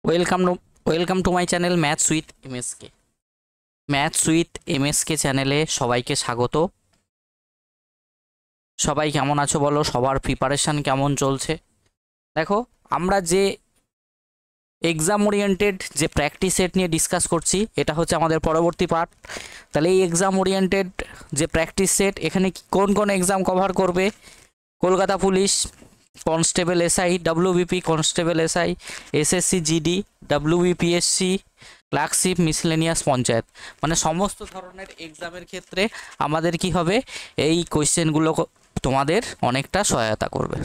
Welcome welcome to my channel maths with MSK. Maths with MSK চ্যানেলে সবাইকে স্বাগত। সবাই কেমন আছো বলো? সবার প্রিপারেশন কেমন চলছে? দেখো, আমরা যে এক্সাম ওরিয়েন্টেড যে প্র্যাকটিস সেট নিয়ে ডিসকাস করছি, এটা হচ্ছে আমাদের পরবর্তী পার্ট। তাহলে এই এক্সাম ওরিয়েন্টেড যে প্র্যাকটিস সেট, এখানে কোন কোন এক্সাম কভার করবে? Kolkata police constable SI, WBP constable SI, SSC GD, WBPSC, clerkship, miscellaneous, panchayat, মানে সমস্ত ধরনের এক্সামের ক্ষেত্রে আমাদের কি হবে, এই কোয়েশ্চেনগুলো তোমাদের অনেকটা সহায়তা করবে।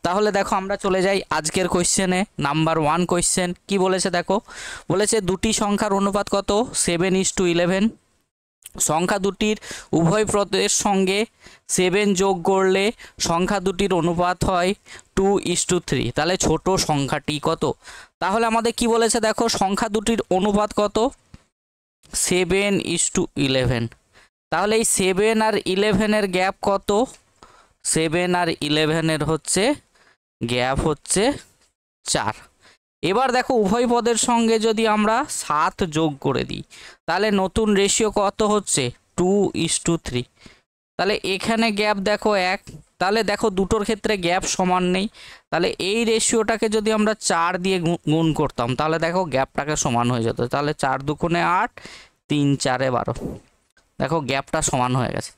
তাহলে দেখো, আমরা চলে যাই আজকের কোয়েশ্চেনে। নাম্বার 1 কোয়েশ্চেন কি বলেছে দেখো, বলেছে দুটি সংখ্যার অনুপাত কত? 7:11। সংখ্যা দুটির উভয় পদের সঙ্গে 7 যোগ করলে সংখ্যা দুটির অনুপাত হয় 2:3। তাহলে ছোট সংখ্যাটি কত? তাহলে আমাদের কি বলেছে দেখো, সংখ্যা দুটির অনুপাত কত? 7:11। তাহলে এই 7 আর 11-এর গ্যাপ কত? 7 আর 11-এর হচ্ছে গ্যাপ হচ্ছে 4। এবার দেখো, উভয় পদের সঙ্গে যদি আমরা 7 যোগ করে দিই, তাহলে নতুন রেশিও কত হচ্ছে? 2:3। তাহলে এখানে গ্যাপ দেখো 1। তাহলে দেখো, দুটোর ক্ষেত্রে গ্যাপ সমান নেই। তাহলে এই রেশিওটাকে যদি আমরা 4 দিয়ে গুণ করতাম, তাহলে দেখো গ্যাপটাকে সমান হয়ে যেত। তাহলে 4 দুগুণে 8, 3 4 12। দেখো গ্যাপটা সমান হয়ে গেছে।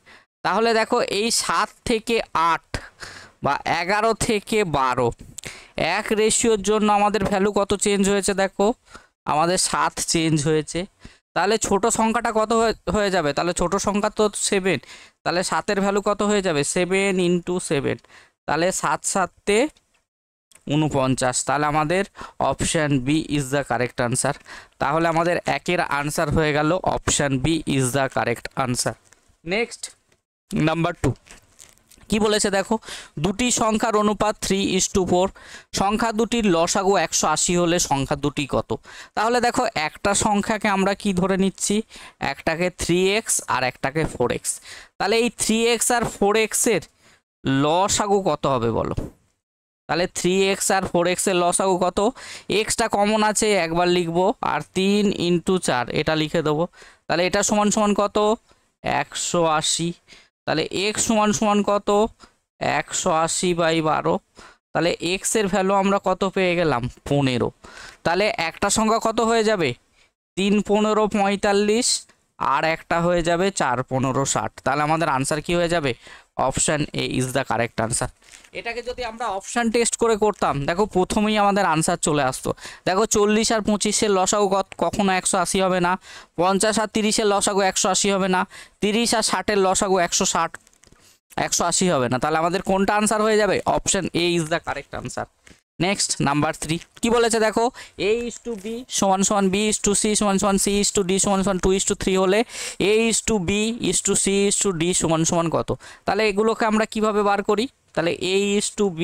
তাহলে দেখো, এই 7 থেকে 8 বা 11 থেকে 12 এক রেশিওর জন্য আমাদের ভ্যালু কত চেঞ্জ হয়েছে? দেখো, আমাদের 7 চেঞ্জ হয়েছে। তাহলে ছোট সংখ্যাটা কত হয়ে যাবে? তাহলে ছোট সংখ্যা তো 7। তাহলে 7-এর ভ্যালু কত হয়ে যাবে? 7 × 7। তাহলে 7 7-এ 49। তাহলে আমাদের option B is the correct answer. তাহলে আমাদের একের আনসার হয়ে গেল option B is the correct answer. Next, number 2 কি বলেছে দেখো, দুটি সংখ্যার অনুপাত 3:4। সংখ্যা দুটির লসাগু 180 হলে সংখ্যা দুটি কত? তাহলে দেখো, একটা সংখ্যাকে আমরা কি ধরে নিচ্ছি? একটাকে 3x আর একটাকে 4x। তাহলে এই 3x আর 4x এর লসাগু কত হবে বলো? তাহলে 3x আর 4x এর লসাগু কত? এক্সটা কমন আছে, একবার লিখবো, আর 3 × 4 এটা লিখে দেবো। তাহলে এটা সমান সমান কত? 180। তাহলে x সমান সমান কত? 180/12। তাহলে x এর ভ্যালু আমরা কত পেয়ে গেলাম? 15। তাহলে একটা সংখ্যা কত হয়ে যাবে? 3 15 45, আর একটা হয়ে যাবে 4 15 60। তাহলে আমাদের আনসার কি হয়ে যাবে? Option A is the correct answer. এটাকে যদি আমরা অপশান টেস্ট করে করতাম, দেখো প্রথমেই আমাদের আনসার চলে আসতো। দেখো, 40 আর 25-এর লসাগু কখনো 180 হবে না। 50 আর 30-এর লসাগু 180 হবে না। 30 আর 60-এর লসাগু 180 হবে না। তাহলে আমাদের কোনটা আনসার হয়ে যাবে? Option A is the correct answer. Next, number 3 কি বলেছে দেখো, a:b = b:c = c:d = 2:3 হলে a:b c:d = কত? তাহলে এগুলোকে আমরা কিভাবে বার করি? তাহলে a:b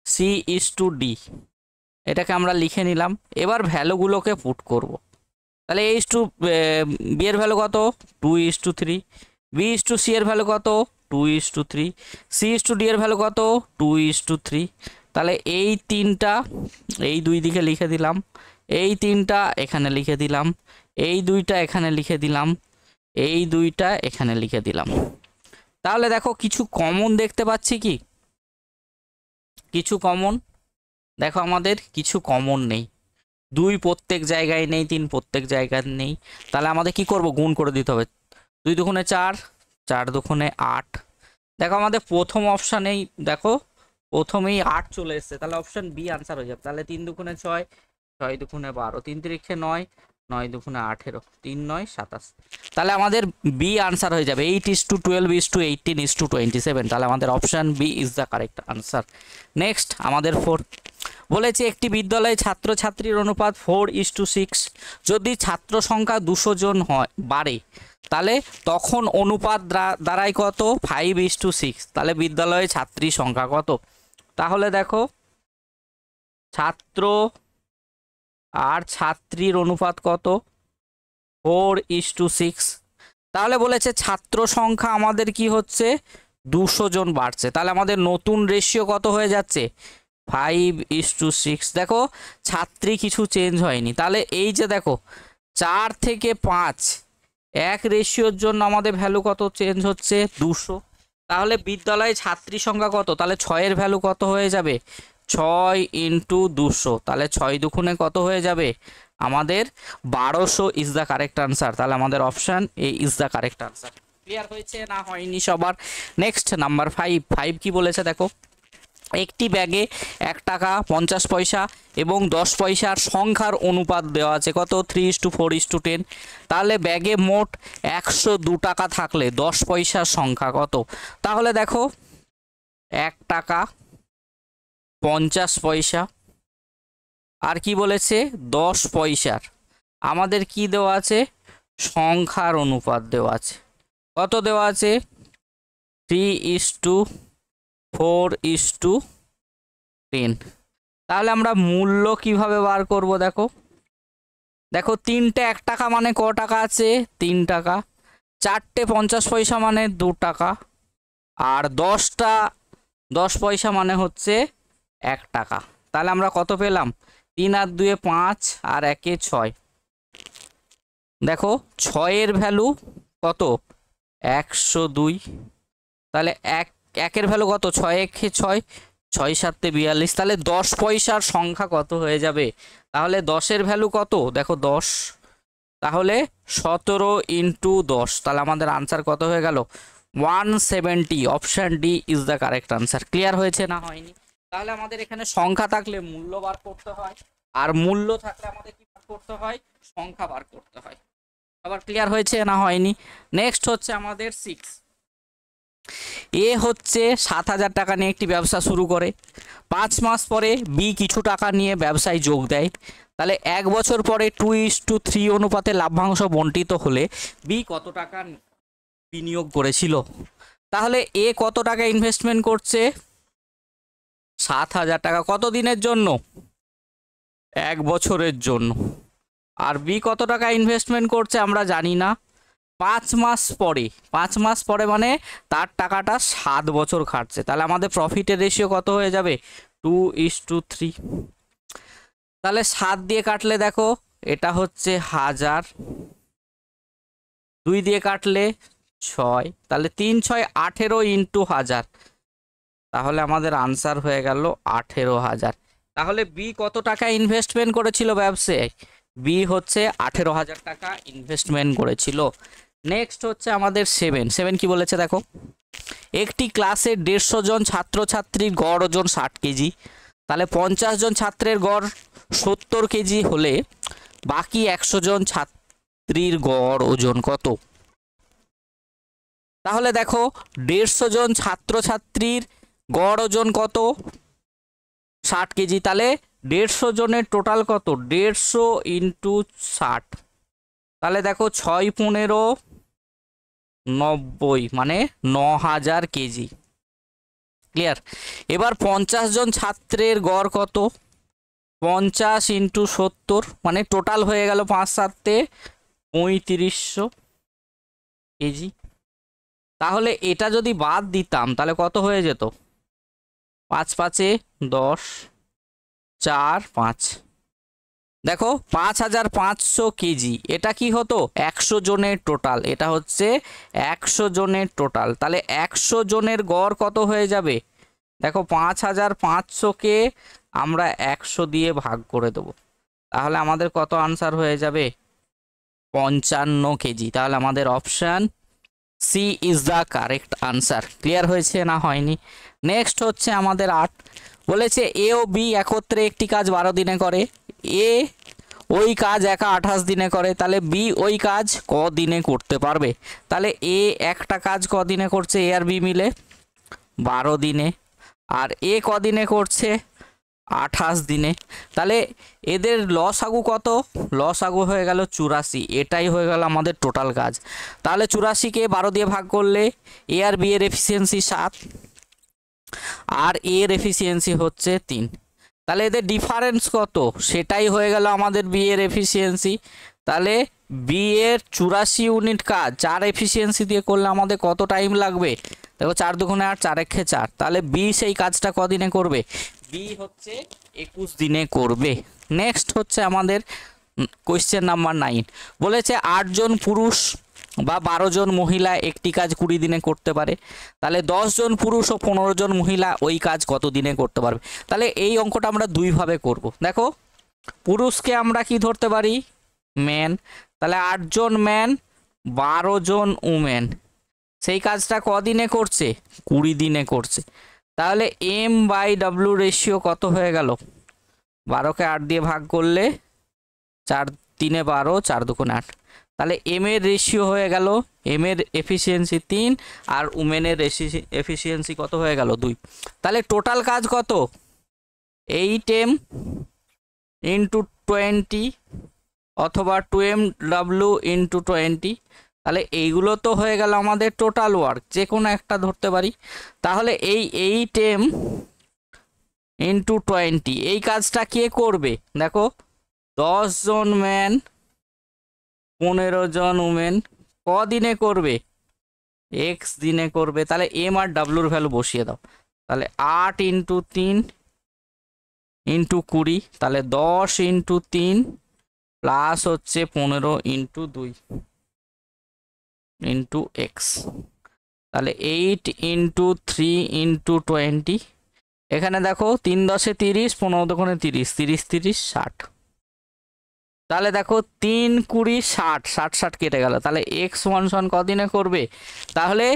c:d এটাকে আমরা লিখে নিলাম। এবার ভ্যালুগুলোকে পুট করব। তাহলে a:b এর ভ্যালু কত? 2:3। b:c এর ভ্যালু কত? 2:3। c:d এর ভ্যালু কত? 2:3। তাহলে এই তিনটা এই দুই দিকে লিখে দিলাম, এই তিনটা এখানে লিখে দিলাম, এই দুইটা এখানে লিখে দিলাম, এই দুইটা এখানে লিখে দিলাম। তাহলে দেখো, কিছু কমন দেখতে পাচ্ছি কি? কিছু কমন দেখো, আমাদের কিছু কমন নেই। 2 প্রত্যেক জায়গায় নেই, 3 প্রত্যেক জায়গায় নেই। তাহলে আমাদের কি করব? গুণ করে দিতে হবে। 2 দুগুণে 4, 4 দুগুণে 8। দেখো, আমাদের প্রথম অপশানেই দেখো প্রথমেই 8 চলে এসছে। তাহলে অপশান বি আনসার হয়ে যাবে। তাহলে 3 দুগুণে 6, 6 দুগুণে 12, 3 তিরিখে 9, 9 দুগুণে 18, 3 9 27। তাহলে আমাদের বি আনসার হয়ে যাবে 8:12:18:27। তাহলে আমাদের option B is the correct answer. Next, আমাদের 4 বলেছে, একটি বিদ্যালয়ে ছাত্রছাত্রীর অনুপাত 4:6। যদি ছাত্র সংখ্যা 200 জন হয় বাড়ে, তাহলে তখন অনুপাত দাঁড়ায় কত? 5:6। তাহলে বিদ্যালয়ে ছাত্রী সংখ্যা কত? তাহলে দেখো, ছাত্র আর ছাত্রীর অনুপাত কত? 4:6। তাহলে বলেছে ছাত্র সংখ্যা আমাদের কি হচ্ছে? 200 জন বাড়ছে। তাহলে আমাদের নতুন রেশিও কত হয়ে যাচ্ছে? 5:6। দেখো ছাত্রী কিছু চেঞ্জ হয়নি, তাহলে এই যে দেখো 4 থেকে 5 এক রেশিওর জন্য আমাদের ভ্যালু কত চেঞ্জ হচ্ছে 200। তাহলে বিদ্যালয়ে ছাত্রী সংখ্যা কত, তাহলে 6-এর ভ্যালু কত হয়ে যাবে 6 × 200, তাহলে 6 দুগুণে কত হয়ে যাবে আমাদের 1200 ইজ দ্য কারেক্ট আনসার। তাহলে আমাদের option A is the correct answer. Clear হয়েছে না হয়নি সবার? নেক্সট নাম্বার 5 কি বলেছে দেখো, একটি ব্যাগে 1 টাকা 50 পয়সা এবং 10 পয়সার সংখ্যার অনুপাত দেওয়া আছে কত 3:4:10। তাহলে ব্যাগে মোট 102 টাকা থাকলে 10 পয়সার সংখ্যা কত? তাহলে দেখো 1 টাকা 50 পয়সা আর কি বলেছে 10 পয়সার আমাদের কি দেওয়া আছে সংখ্যার অনুপাত দেওয়া আছে, কত দেওয়া আছে 3:4:10। তাহলে আমরা মূল্য কিভাবে বার করব? দেখো দেখো 3টে 1 টাকা মানে ক টাকা আছে 3 টাকা, 4টে 50 পয়সা মানে 2 টাকা, আর 10টা 10 পয়সা মানে হচ্ছে 1 টাকা। তাহলে আমরা কত পেলাম 3 আর 2 5 আর 1 6। দেখো 6-এর ভ্যালু কত 102, তাহলে 1-এর ভ্যালু কত 6 × 6 6 × 7 = 42। তাহলে 10 পয়সার সংখ্যা কত হয়ে যাবে? তাহলে 10-এর ভ্যালু কত দেখো 10, তাহলে 17 × 10। তাহলে আমাদের আনসার কত হয়ে গেল 170। Option D is the correct answer. Clear হয়েছে না হয়নি? তাহলে আমাদের এখানে সংখ্যা থাকলে মূল্য বার করতে হয়, আর মূল্য থাকলে আমাদের কি বার করতে হয় সংখ্যা বার করতে হয়। আবার ক্লিয়ার হয়েছে না হয়নি? নেক্সট হচ্ছে আমাদের 6। এ হচ্ছে 7,000 টাকা নিয়ে একটি ব্যবসা শুরু করে, 5 মাস পরে বি কিছু টাকা নিয়ে ব্যবসায় যোগ দেয়। তাহলে 1 বছর পরে 2:3 অনুপাতে লাভ্যাংশ বণ্টিত হলে বি কত টাকা বিনিয়োগ করেছিল? তাহলে এ কত টাকা ইনভেস্টমেন্ট করছে 7,000 টাকা, কত দিনের জন্য 1 বছরের জন্য। আর বি কত টাকা ইনভেস্টমেন্ট করছে আমরা জানি না, 5 মাস পরে। 5 মাস পরে মানে তার টাকাটা 7 বছর খাটছে। তাহলে আমাদের প্রফিটের রেশিও কত হয়ে যাবে 2:3। তাহলে 7 দিয়ে কাটলে দেখো এটা হচ্ছে 1000, 2 দিয়ে কাটলে 6, তাহলে 3 × 6 = 18 × 1000। তাহলে আমাদের আনসার হয়ে গেল 18,000। তাহলে বি কত টাকা ইনভেস্টমেন্ট করেছিল ব্যবসায়? বি হচ্ছে 18,000 টাকা ইনভেস্টমেন্ট করেছিল। নেক্সট হচ্ছে আমাদের 7 কি বলেছে দেখো, একটি ক্লাসে 150 জন ছাত্রছাত্রীর গড় ওজন 60 কেজি। তাহলে 50 জন ছাত্রের গড় 70 কেজি হলে বাকি 100 জন ছাত্রীর গড় ওজন কত? তাহলে দেখো 150 জন ছাত্রছাত্রীর গড় ওজন কত 60 কেজি। তাহলে 150 জনের টোটাল কত 150 × 60। তাহলে দেখো 6 × 15 = 90 মানে 9,000 কেজি। ক্লিয়ার? এবার 50 জন ছাত্রের গড় কত 50 × 70 মানে টোটাল হয়ে গেল 5 × 7 = 3500 কেজি। তাহলে এটা যদি বাদ দিতাম তাহলে কত হয়ে যেত 5 × 5 = 10, 4, 5। দেখো 5,500 কেজি, এটা কি হতো 100 জনের টোটাল, এটা হচ্ছে 100 জনের টোটাল। তাহলে 100 জনের গড় কত হয়ে যাবে দেখো 5,500-কে আমরা 100 দিয়ে ভাগ করে দেবো, তাহলে আমাদের কত আনসার হয়ে যাবে 55 কেজি। তাহলে আমাদের option C is the correct answer. Clear হয়েছে না হয়নি? নেক্সট হচ্ছে আমাদের 8 বলেছে এ ও বি একত্রে একটি কাজ 12 দিনে করে, এ ওই কাজ একা 28 দিনে করে, তাহলে বি ওই কাজ ক দিনে করতে পারবে? তাহলে এ একটা কাজ ক দিনে করছে এ আর বি মিলে 12 দিনে, আর এ ক দিনে করছে 28 দিনে। তাহলে এদের লসাগু কত লসাগু হয়ে গেল 84, এটাই হয়ে গেল আমাদের টোটাল কাজ। তাহলে 84-কে 12 দিয়ে ভাগ করলে এ আর বি এর এফিসিয়েন্সি 7 আর এ এর এফিসিয়েন্সি হচ্ছে 3। তাহলে এদের ডিফারেন্স কত, সেটাই হয়ে গেল আমাদের বি এর এফিসিয়েন্সি। তাহলে বি এর 84 ইউনিট কাজ 4 এফিসিয়েন্সি দিয়ে করলে আমাদের কত টাইম লাগবে, দেখো 4 দুগুণে 8, 4 একে 4, তাহলে বি সেই কাজটা কদিনে করবে, বি হচ্ছে 21 দিনে করবে। নেক্সট হচ্ছে আমাদের কোয়েশ্চেন নাম্বার 9, বলেছে 8 জন পুরুষ বা 12 জন মহিলা একটি কাজ 20 দিনে করতে পারে, তাহলে 10 জন পুরুষ ও 15 জন মহিলা ওই কাজ কত দিনে করতে পারবে। তাহলে এই অঙ্কটা আমরা দুইভাবে করব। দেখো পুরুষকে আমরা কি ধরতে পারি, ম্যান, তাহলে 8 জন ম্যান 12 জন উমেন সেই কাজটা কদিনে করছে, 20 দিনে করছে। তাহলে M/W রেশিও কত হয়ে গেল, 12কে 8 দিয়ে ভাগ করলে 4 3 12, 4 2 8, তাহলে এম এর রেশিও হয়ে গেল, এম এর এফিসিয়েন্সি 3 আর উমেনের এফিসিয়েন্সি কত হয়ে গেল 2। তাহলে টোটাল কাজ কত, 8M ইন্টু 20 অথবা 2MW ইন্টু 20। তাহলে এইগুলো তো হয়ে গেল আমাদের টোটাল ওয়ার্ক, যে কোনো একটা ধরতে পারি। তাহলে এই 8M ইন্টু 20 এই কাজটা কে করবে, দেখো 10 জন ম্যান 15 জন উমেন কদিনে করবে, x দিনে করবে। তাহলে এম আর ডাব্লুর ভ্যালু বসিয়ে দাও, তাহলে 8 ইন্টু 3 ইন্টু 20, তাহলে 10 ইন্টু 3 প্লাস হচ্ছে 15 ইন্টু 2 ইন্টু এক্স, তাহলে 8 ইন্টু 3 ইন্টু 20। এখানে দেখো 3 10 30, 15 দুগুণে 30, 30 30 60। তাহলে দেখো 3 20 60, 60 60 কেটে গেল, তাহলে এক্স ওয়ান কদিনে করবে, তাহলে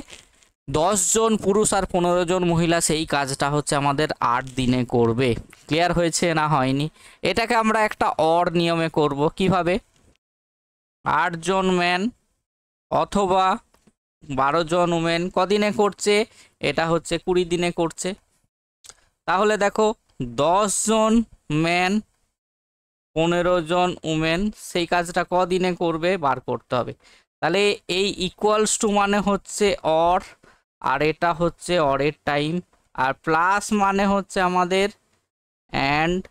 10 জন পুরুষ আর 15 জন মহিলা সেই কাজটা হচ্ছে আমাদের 8 দিনে করবে। ক্লিয়ার হয়েছে না হয়নি? এটাকে আমরা একটা অর নিয়মে করব। কিভাবে, 8 জন ম্যান অথবা 12 জন উমেন কদিনে করছে, এটা হচ্ছে 20 দিনে করছে। তাহলে দেখো 10 জন ম্যান 15 জন উমেন সেই কাজটা কদিনে করবে বার করতে হবে। তাহলে এই ইকুয়ালস টু মানে হচ্ছে অর, আর এটা হচ্ছে অরের টাইম, আর প্লাস মানে হচ্ছে আমাদের অ্যান্ড,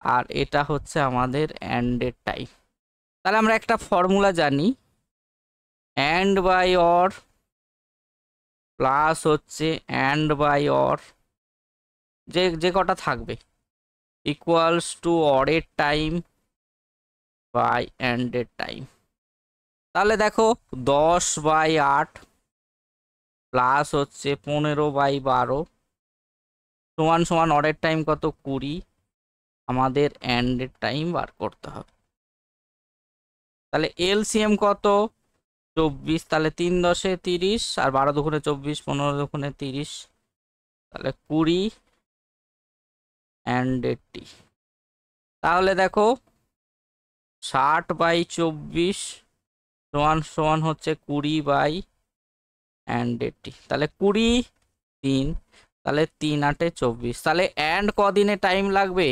আর এটা হচ্ছে আমাদের অ্যান্ডের টাইম। তাহলে আমরা একটা ফর্মুলা জানি, অ্যান্ড বাই অর প্লাস হচ্ছে অ্যান্ড বাই অর, যে কটা থাকবে, ইকুয়ালস টু অরের টাইম বাই অ্যান্ডের টাইম। তাহলে দেখো 10/8 প্লাস হচ্ছে 15/12 সমান সমান অরের টাইম কত, 20, আমাদের অ্যান্ডের টাইম বার করতে হবে। তাহলে এলসিএম কত, 24, তাহলে 3 10 30 আর 12 দুগুণে 24, 15 দুগুণে 30, তাহলে 20 অ্যান্ডেরটি। তাহলে দেখো 60/24 সমান সমান হচ্ছে 20/180, তাহলে 20 3, তাহলে 3 8 24। তাহলে অ্যান্ড কদিনে টাইম লাগবে,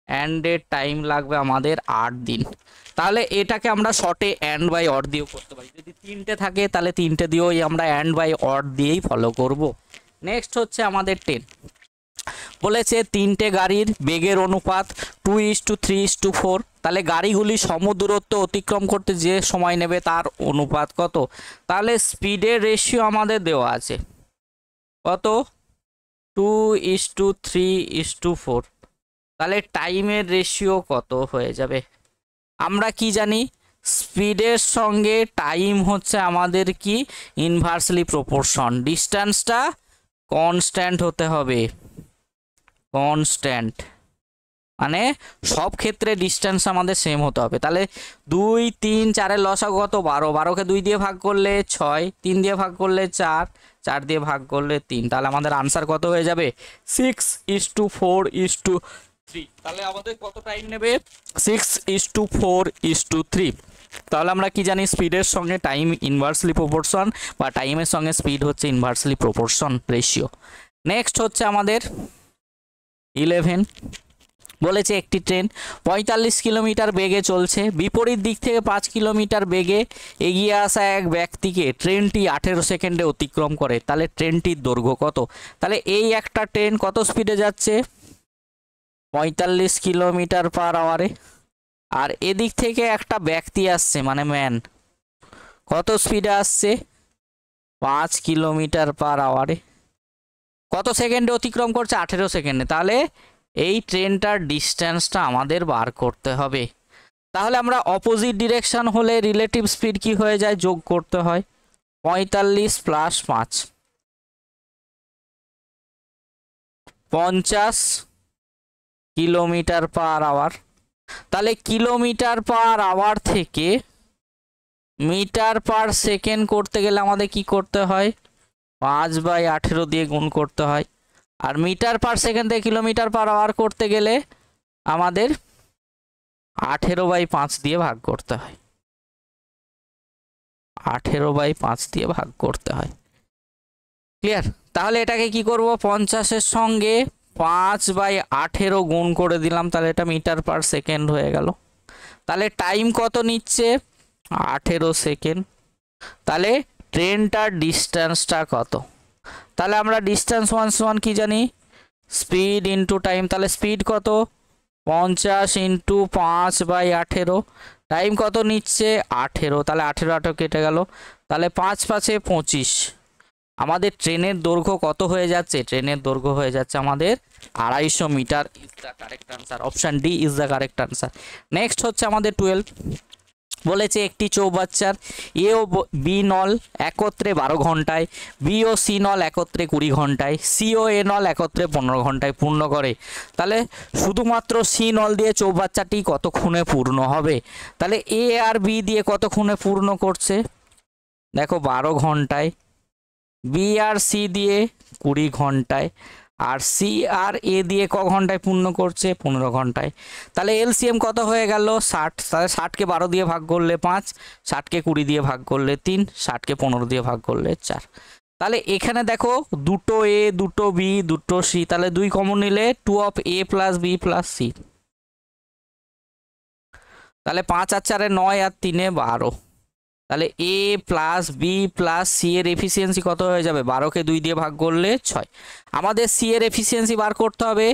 অ্যান্ডের টাইম লাগবে আমাদের 8 দিন। তাহলে এটাকে আমরা শর্টে অ্যান্ড বাই অর দিয়েও করতে পারি, যদি 3টে থাকে তাহলে 3টে দিয়েও আমরা অ্যান্ড বাই অর দিয়েই ফলো করব। নেক্সট হচ্ছে আমাদের 10, বলেছে 3টে গাড়ির বেগের অনুপাত 2:3:4, তাহলে গাড়িগুলি সমদূরত্ব অতিক্রম করতে যে সময় নেবে তার অনুপাত কত। তাহলে স্পিডের রেশিও আমাদের দেওয়া আছে কত, 2:3:4, তাহলে টাইমের রেশিও কত হয়ে যাবে। আমরা কি জানি, স্পিডের সঙ্গে টাইম হচ্ছে আমাদের কি ইনভার্সলি প্রপোর্শন, ডিস্টেন্সটা কনস্ট্যান্ট হতে হবে, কনস্ট্যান্ট মানে সব ক্ষেত্রে ডিস্টেন্স আমাদের সেম হতে হবে। তাহলে 2 3 4-এর লসাগু কত, 12, 12কে 2 দিয়ে ভাগ করলে 6, 3 দিয়ে ভাগ করলে 4, 4 দিয়ে ভাগ করলে 3, তাহলে আমাদের আনসার কত হয়ে যাবে, 6:4:3। তাহলে আমাদের কত টাইম নেবে, 6:4:3। তাহলে আমরা কি জানি, স্পিডের সঙ্গে টাইম ইনভার্সলি প্রপোর্শন বা টাইমের সঙ্গে স্পিড হচ্ছে ইনভার্সলি প্রপোর্শন রেশিও। নেক্সট হচ্ছে আমাদের 11, বলেছে একটি ট্রেন 45 কিলোমিটার বেগে চলছে, বিপরীত দিক থেকে 5 কিলোমিটার বেগে এগিয়ে আসা এক ব্যক্তিকে ট্রেনটি 18 সেকেন্ডে অতিক্রম করে, তাহলে ট্রেনটির দৈর্ঘ্য কত? তাহলে এই একটা ট্রেন কত স্পিডে যাচ্ছে? 45 কিলোমিটার পার আওয়ারে। আর এদিক থেকে একটা ব্যক্তি আসছে মানে ম্যান, কত স্পিডে আসছে? 5 কিলোমিটার পার আওয়ারে। কত সেকেন্ডে অতিক্রম করছে? 18 সেকেন্ডে। তাহলে এই ট্রেনটার ডিস্টেন্সটা আমাদের বার করতে হবে। তাহলে আমরা অপোজিট ডিরেকশন হলে রিলেটিভ স্পিড কি হয়ে যায়? যোগ করতে হয়। 45 প্লাস 5 50 কিলোমিটার পার আওয়ার। তাহলে কিলোমিটার পার আওয়ার থেকে মিটার পার সেকেন্ড করতে গেলে আমাদের কি করতে হয়? 5/18 দিয়ে গুণ করতে হয়। আর মিটার পার সেকেন্ড থেকে কিলোমিটার পার আওয়ার করতে গেলে আমাদের 18/5 দিয়ে ভাগ করতে হয়। 18/5 দিয়ে ভাগ করতে হয়। ক্লিয়ার? তাহলে এটাকে কি করব? 50-এর সঙ্গে 5/18 গুণ করে দিলাম, তাহলে এটা মিটার পার সেকেন্ড হয়ে গেল। তাহলে টাইম কত নিচ্ছে? 18 সেকেন্ড। তাহলে ট্রেনটার ডিস্টেন্সটা কত? তাহলে আমরা ডিস্টেন্স সমান কি জানি? Speed into time. তাহলে স্পিড কত? 50 ইন্টু 5/18। টাইম কত নিচ্ছে? 18। তাহলে 18 কেটে গেল। তাহলে 5×5 = 25। আমাদের ট্রেনের দৈর্ঘ্য কত হয়ে যাচ্ছে? ট্রেনের দৈর্ঘ্য হয়ে যাচ্ছে আমাদের 250 meter. Is the correct answer. Option D is the correct answer. Next হচ্ছে আমাদের 12। বলেছে একটি চৌবাচ্চার এ ও বি নল একত্রে 12 ঘন্টায়, বি ও সি নল একত্রে 20 ঘন্টায়, সি ও এ নল একত্রে 15 ঘন্টায় পূর্ণ করে। তাহলে শুধুমাত্র সি নল দিয়ে চৌবাচ্চাটি কতক্ষণে পূর্ণ হবে? তাহলে এ আর বি দিয়ে কতক্ষণে পূর্ণ করছে? দেখো 12 ঘন্টায়। বি আর সি দিয়ে 20 ঘন্টায়। আর সি আর এ দিয়ে ক ঘন্টায় পূর্ণ করছে? 15 ঘন্টায়। তাহলে এলসিএম কত হয়ে গেল? 60। তাহলে 60কে 12 দিয়ে ভাগ করলে 5, 60কে 20 দিয়ে ভাগ করলে 3, 60কে 15 দিয়ে ভাগ করলে 4। তাহলে এখানে দেখো দুটো এ, দুটো বি, দুটো সি, তাহলে 2 কমন নিলে 2 of A plus B plus C. তাহলে 5 আর 4 9 আর 3 12। তাহলে A plus B plus C এর এফিসিয়েন্সি কত হয়ে যাবে? 12কে 2 দিয়ে ভাগ করলে 6। আমাদের সি এর এফিসিয়েন্সি বার করতে হবে।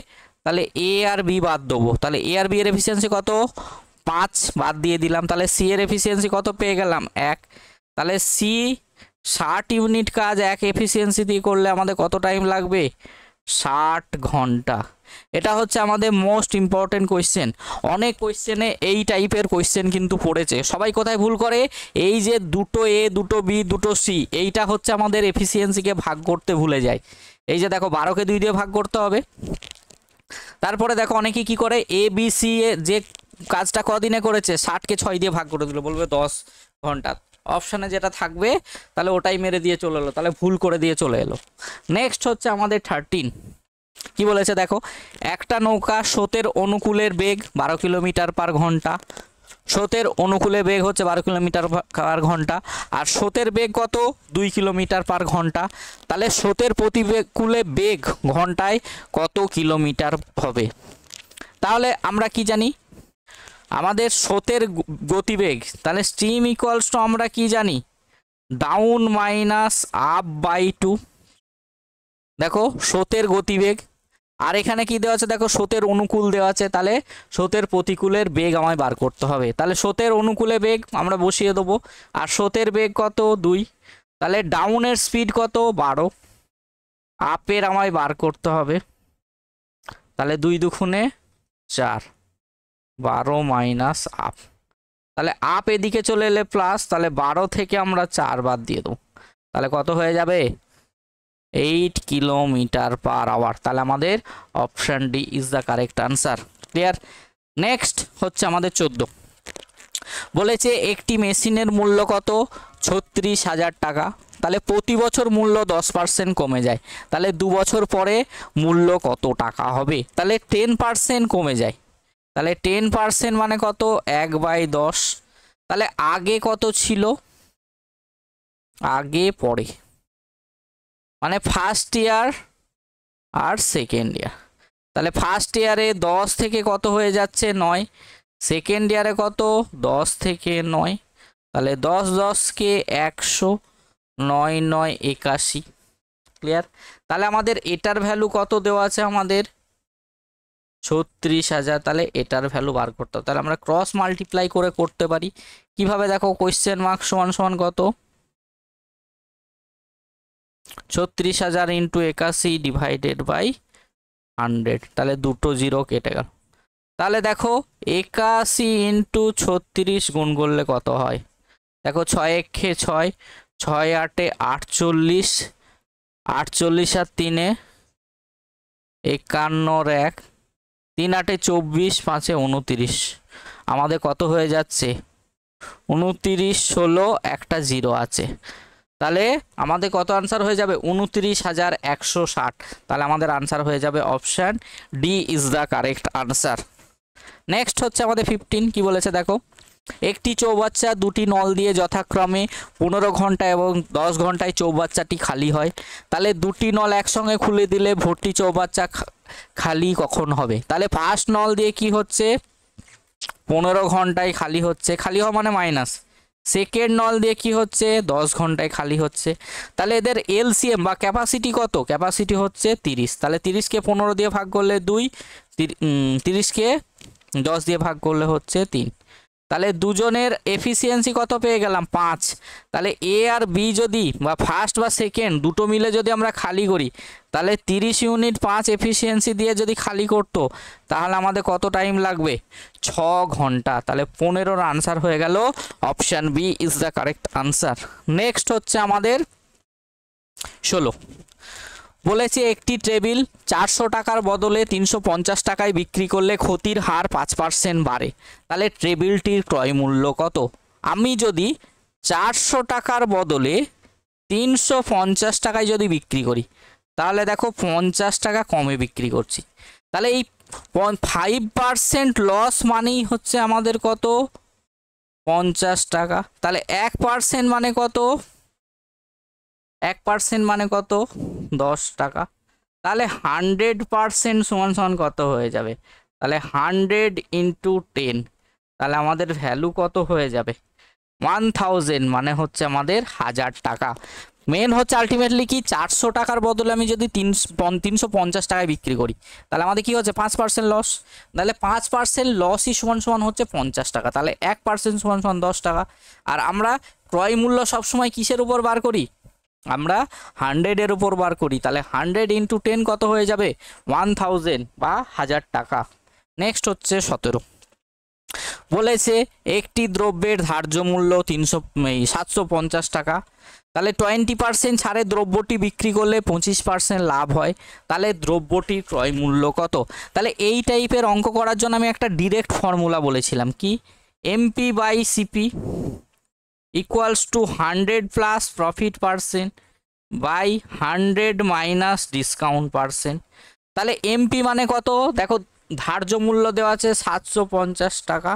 তাহলে এ আর বি বাদ দেবো। তাহলে এ আর বি এর এফিসিয়েন্সি কত? 5 বাদ দিয়ে দিলাম। তাহলে সি এর এফিসিয়েন্সি কত পেয়ে গেলাম? 1। তাহলে সি 60 ইউনিট কাজ 1 এফিসিয়েন্সি দিয়ে করলে আমাদের কত টাইম লাগবে? 60 ঘন্টা। এটা হচ্ছে আমাদের মোস্ট ইম্পর্টেন্ট কোয়েশ্চেন। অনেক কোয়েশ্চেনে এই টাইপের কোয়েশ্চেন কিন্তু পড়েছে। সবাই কোথায় ভুল করে? এই যে দুটো এ, দুটো বি, দুটো সি, এইটা হচ্ছে আমাদের এফিসিয়েন্সিকে ভাগ করতে ভুলে যায়। এই যে দেখো 12কে 2 দিয়ে ভাগ করতে হবে। তারপরে দেখো অনেকে কি করে, এ বি সি এ যে কাজটা কদিনে করেছে 60কে 6 দিয়ে ভাগ করে দিল, বলবে 10 ঘন্টা। অপশানে যেটা থাকবে তাহলে ওটাই মেরে দিয়ে চলে এলো, তাহলে ভুল করে দিয়ে চলে এলো। নেক্সট হচ্ছে আমাদের 13। কি বলেছে দেখো, একটা নৌকা স্রোতের অনুকূলের বেগ 12 কিলোমিটার পার ঘন্টা। স্রোতের অনুকূলে বেগ হচ্ছে 12 কিলোমিটার পার ঘন্টা। আর স্রোতের বেগ কত? 2 কিলোমিটার পার ঘন্টা। তাহলে স্রোতের প্রতিকূলে বেগ ঘন্টায় কত কিলোমিটার হবে? তাহলে আমরা কি জানি? আমাদের স্রোতের গতিবেগ, তাহলে স্ট্রিম ইকুয়ালস টু আমরা কি জানি? Down minus up by 2। দেখো স্রোতের গতিবেগ। আর এখানে কি দেওয়া আছে? দেখো স্রোতের অনুকূল দেওয়া আছে, তাহলে স্রোতের প্রতিকূলের বেগ আমায় বার করতে হবে। তাহলে স্রোতের অনুকূলে বেগ আমরা বসিয়ে দেবো। আর স্রোতের বেগ কত? 2। তাহলে ডাউনের স্পিড কত? 12। আপের আমায় বার করতে হবে। তাহলে 2 দুগুণে 4, 12 মাইনাস আপ। তাহলে আপ এদিকে চলে এলে প্লাস, তাহলে 12 থেকে আমরা 4 বাদ দিয়ে দেবো। তাহলে কত হয়ে যাবে? 8 কিলোমিটার পার আওয়ার। তাহলে আমাদের option D is the correct answer. Clear? Next হচ্ছে আমাদের 14। বলেছে একটি মেশিনের মূল্য কত? 36,000 টাকা। তাহলে প্রতি বছর মূল্য 10% কমে যায়। তাহলে 2 বছর পরে মূল্য কত টাকা হবে? তাহলে 10% কমে যায়। তাহলে 10% মানে কত? 1/10। তাহলে আগে কত ছিল? আগে পরে মানে ফার্স্ট ইয়ার আর সেকেন্ড ইয়ার। তাহলে ফার্স্ট ইয়ারে 10 থেকে কত হয়ে যাচ্ছে 9, সেকেন্ড ইয়ারে কত 10 থেকে 9, তাহলে 10 10 কে 100, 9 9 81। ক্লিয়ার? তাহলে আমাদের এটার ভ্যালু কত দেওয়া আছে আমাদের 36,000। তাহলে এটার ভ্যালু বার করতে হবে। তাহলে আমরা ক্রস মাল্টিপ্লাই করে করতে পারি কিভাবে, দেখো কোয়েশ্চেন মার্ক সমান সমান কত 36,000 ইন্টু 81 ডিভাইডেড বাই 100, তাহলে দুটো জিরো কেটে গেল। তাহলে দেখো 81 ইন্টু 36 গুণ করলে কত হয়, দেখো 6 একে 6, 6 8 48, 48 আর 3 51 1, 3 8 24, 5 29, আমাদের কত হয়ে যাচ্ছে 29, 16, একটা জিরো আছে। তাহলে আমাদের কত আনসার হয়ে যাবে 29,160। তাহলে আমাদের আনসার হয়ে যাবে option D is the correct answer. Next হচ্ছে আমাদের 15, কি বলেছে দেখো, একটি চৌবাচ্চা দুটি নল দিয়ে যথাক্রমে 15 ঘন্টা এবং 10 ঘন্টায় চৌবাচ্চাটি খালি হয়। তাহলে দুটি নল একসঙ্গে খুলে দিলে ভর্তি চৌবাচ্চা খালি কখন হবে? তাহলে ফার্স্ট নল দিয়ে কি হচ্ছে 15 ঘন্টায় খালি হচ্ছে, খালি হওয়া মানে মাইনাস। সেকেন্ড নল দিয়ে কি হচ্ছে 10 ঘন্টায় খালি হচ্ছে। তাহলে এদের এলসিএম বা ক্যাপাসিটি কত, ক্যাপাসিটি হচ্ছে 30। তাহলে 30কে 15 দিয়ে ভাগ করলে 2, 30কে 10 দিয়ে ভাগ করলে হচ্ছে 3। তাহলে দুজনের এফিসিয়েন্সি কত পেয়ে গেলাম 5। তাহলে এ আর বি যদি বা ফার্স্ট বা সেকেন্ড দুটো মিলে যদি আমরা খালি করি, তাহলে 30 ইউনিট 5 এফিসিয়েন্সি দিয়ে যদি খালি করতো তাহলে আমাদের কত টাইম লাগবে 6 ঘন্টা। তাহলে 15-র আনসার হয়ে গেল option B is the correct answer. Next হচ্ছে আমাদের 16, বলেছে একটি টেবিল 400 টাকার বদলে 350 টাকায় বিক্রি করলে ক্ষতির হার 5% বাড়ে। তাহলে টেবিলটির ক্রয় মূল্য কত? আমি যদি 400 টাকার বদলে 350 টাকায় যদি বিক্রি করি, তাহলে দেখো 50 টাকা কমে বিক্রি করছি। তাহলে এই 5% লস মানেই হচ্ছে আমাদের কত 50 টাকা। তাহলে 1% মানে কত, 1% মানে কত 10 টাকা। তাহলে 100% সমান সমান কত হয়ে যাবে, তাহলে 100 ইন্টু 10, তাহলে আমাদের ভ্যালু কত হয়ে যাবে 1000, মানে হচ্ছে আমাদের 1000 টাকা। মেন হচ্ছে আলটিমেটলি কি 400 টাকার বদলে আমি যদি 350 টাকায় বিক্রি করি তাহলে আমাদের কি হচ্ছে 5% লস। তাহলে 5% লসই সমান সমান হচ্ছে 50 টাকা। তাহলে 1% সমান সমান 10 টাকা। আর আমরা ক্রয় মূল্য সবসময় কিসের উপর বার করি, আমরা 100-এর উপর বার করি। তাহলে 100 ইন্টু 10 কত হয়ে যাবে 1000 বা 1000 টাকা। নেক্সট হচ্ছে 17, বলেছে একটি দ্রব্যের ধার্য মূল্য 750 টাকা। তাহলে 20% ছাড়ে দ্রব্যটি বিক্রি করলে 25% লাভ হয়। তাহলে দ্রব্যটির ক্রয় মূল্য কত? তাহলে এই টাইপের অঙ্ক করার জন্য আমি একটা ডিরেক্ট ফর্মুলা বলেছিলাম, কি MP by CP equals to 100 plus profit percent by 100 minus discount percent. তাহলে এমপি মানে কত, দেখো ধার্য মূল্য দেওয়া আছে 750 টাকা,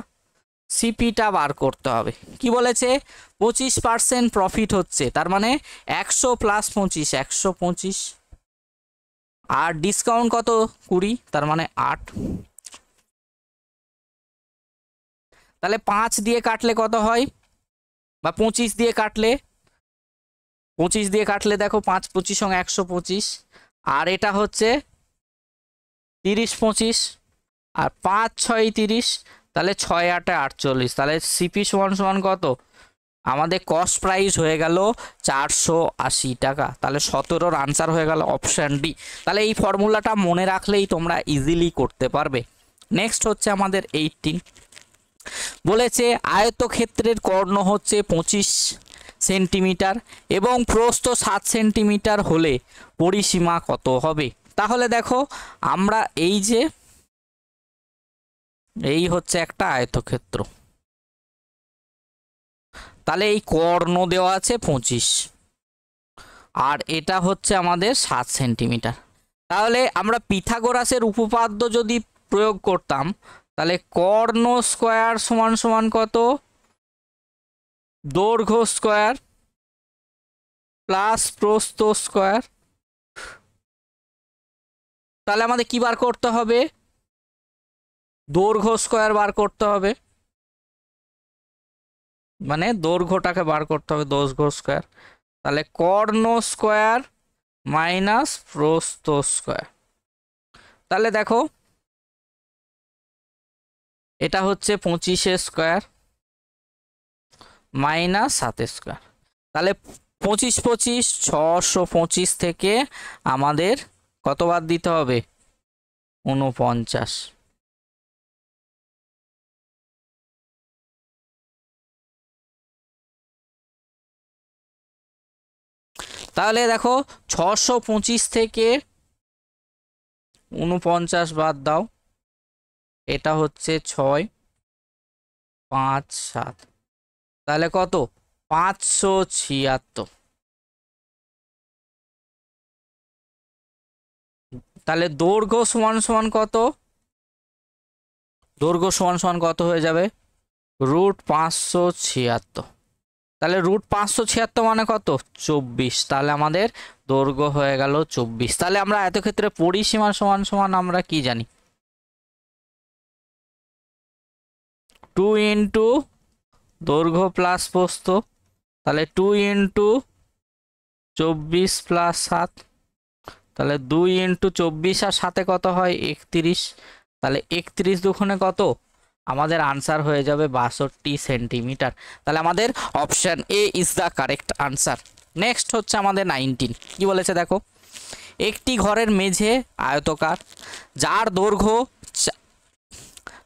সিপিটা বার করতে হবে। কি বলেছে 25% প্রফিট হচ্ছে, তার মানে 100 প্লাস 25 125, আর ডিসকাউন্ট কত 20, তার মানে 8। তাহলে 5 দিয়ে কাটলে কত হয়, বা 25 দিয়ে কাটলে, 25 দিয়ে কাটলে দেখো 5 25 সঙ্গে 125, আর এটা হচ্ছে 30 25, আর 5 6 30, তাহলে 6 8 48। তাহলে সিপি সমান সমান কত, আমাদের কস্ট প্রাইস হয়ে গেল 480 টাকা। তাহলে 17-র আনসার হয়ে গেল অপশান ডি। তাহলে এই ফর্মুলাটা মনে রাখলেই তোমরা ইজিলি করতে পারবে। নেক্সট হচ্ছে আমাদের 18, বলেছে আয়তক্ষেত্রের কর্ণ হচ্ছে 25 সেন্টিমিটার এবং প্রস্থ 7 সেন্টিমিটার হলে পরিসীমা কত হবে? তাহলে দেখো আমরা এই হচ্ছে একটা আয়তক্ষেত্র, তাহলে এই কর্ণ দেওয়া আছে 25 আর এটা হচ্ছে আমাদের 7 সেন্টিমিটার। তাহলে আমরা পিথাগোরাসের উপপাদ্য যদি প্রয়োগ করতাম তাহলে কর্ণ স্কয়ার সমান সমান কত, দৈর্ঘ্য স্কয়ার প্লাস প্রস্থ স্কয়ার। তাহলে আমাদের কি বার করতে হবে, দৈর্ঘ্য স্কয়ার বার করতে হবে, মানে দৈর্ঘ্যটাকে বার করতে হবে, দৈর্ঘ্য স্কয়ার। তাহলে কর্ণ স্কয়ার মাইনাস প্রস্থ স্কয়ার। তাহলে দেখো এটা হচ্ছে 25 স্কয়ার মাইনাস 7 স্কয়ার। তাহলে 25 25 625 থেকে আমাদের কত বাদ দিতে হবে, 49। তাহলে দেখো 625 থেকে 49 বাদ দাও, এটা হচ্ছে 6 5 7, তাহলে কত 576। তাহলে দৈর্ঘ্য সমান সমান কত, দৈর্ঘ্য সমান সমান কত হয়ে যাবে, √576। তাহলে √576 মানে কত 24। তাহলে আমাদের দৈর্ঘ্য হয়ে গেল 24। তাহলে আমরা এত ক্ষেত্রে পরিসীমা সমান সমান আমরা কি জানি, 2 ইন্টু দৈর্ঘ্য প্লাস প্রস্থ। তাহলে 2 ইন্টু 24 প্লাস 7, তাহলে 2 ইন্টু 24 আর 7 কত হয় 31। তাহলে 31 দুগুণে কত, আমাদের আনসার হয়ে যাবে 62 সেন্টিমিটার। তাহলে আমাদের option A is the correct answer. Next হচ্ছে আমাদের 19। কি বলেছে দেখো, একটি ঘরের মেঝে আয়তকার, যার দৈর্ঘ্য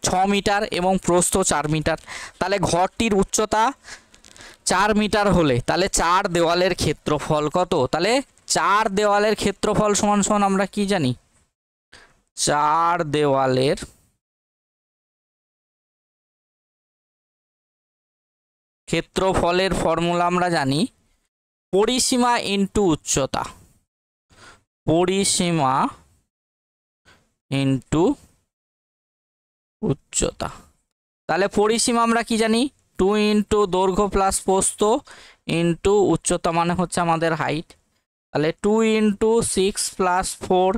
6 মিটার এবং প্রস্থ 4 মিটার। তাহলে ঘরটির উচ্চতা 4 মিটার হলে তাহলে 4 দেওয়ালের ক্ষেত্রফল কত, তাহলে 4 দেওয়ালের ক্ষেত্রফল সমান সমান আমরা কি জানি, 4 দেওয়ালের ক্ষেত্রফলের ফর্মুলা আমরা জানি পরিসীমা ইন্টু উচ্চতা, পরিসীমা ইন্টু উচ্চতা। তাহলে পরিসীমা আমরা কি জানি, 2 ইন্টু দৈর্ঘ্য প্লাস প্রস্থ ইন্টু উচ্চতা মানে হচ্ছে আমাদের হাইট। তাহলে 2 ইন্টু 6 প্লাস 4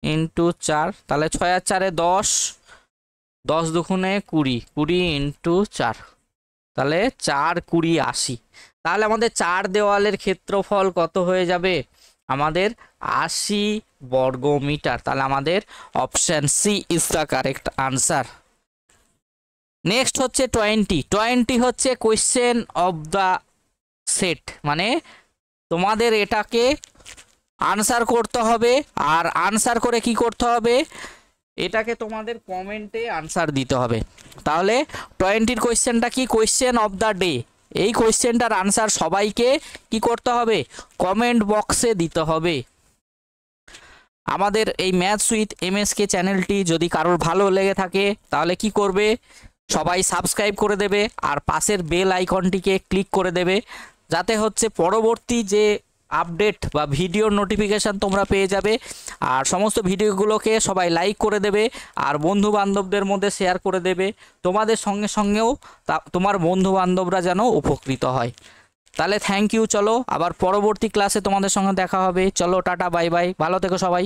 ইন্টু 4, তাহলে 6 আর 4 10, 10 দুগুণে 20, 20 ইন্টু 4, তাহলে 4 20 80। তাহলে আমাদের 4 দেওয়ালের ক্ষেত্রফল কত হয়ে যাবে, আমাদের 80 বর্গ মিটার। তাহলে আমাদের option C is the correct answer. Next হচ্ছে 20 হচ্ছে কোয়েশ্চেন অফ দ্য সেট, মানে তোমাদের এটাকে আনসার করতে হবে। আর আনসার করে কি করতে হবে, এটাকে তোমাদের কমেন্টে আনসার দিতে হবে। তাহলে 20 কোয়েশ্চেনটা কি, কোয়েশ্চেন অফ দ্য ডে। এই কোয়েশ্চেনটার আনসার সবাইকে কি করতে হবে, কমেন্ট বক্সে দিতে হবে। আমাদের এই ম্যাথস উইথ এমএসকে চ্যানেলটি যদি কারোর ভালো লেগে থাকে তাহলে কি করবে, সবাই সাবস্ক্রাইব করে দেবে আর পাশের বেল আইকনটিকে ক্লিক করে দেবে, যাতে হচ্ছে পরবর্তী যে আপডেট বা ভিডিওর নোটিফিকেশান তোমরা পেয়ে যাবে। আর সমস্ত ভিডিওগুলোকে সবাই লাইক করে দেবে আর বন্ধু বান্ধবদের মধ্যে শেয়ার করে দেবে, তোমাদের সঙ্গে সঙ্গেও তোমার বন্ধু বান্ধবরা যেন উপকৃত হয়। তাহলে থ্যাংক ইউ, চলো আবার পরবর্তী ক্লাসে তোমাদের সঙ্গে দেখা হবে। চলো টাটা বাই বাই, ভালো থেকো সবাই।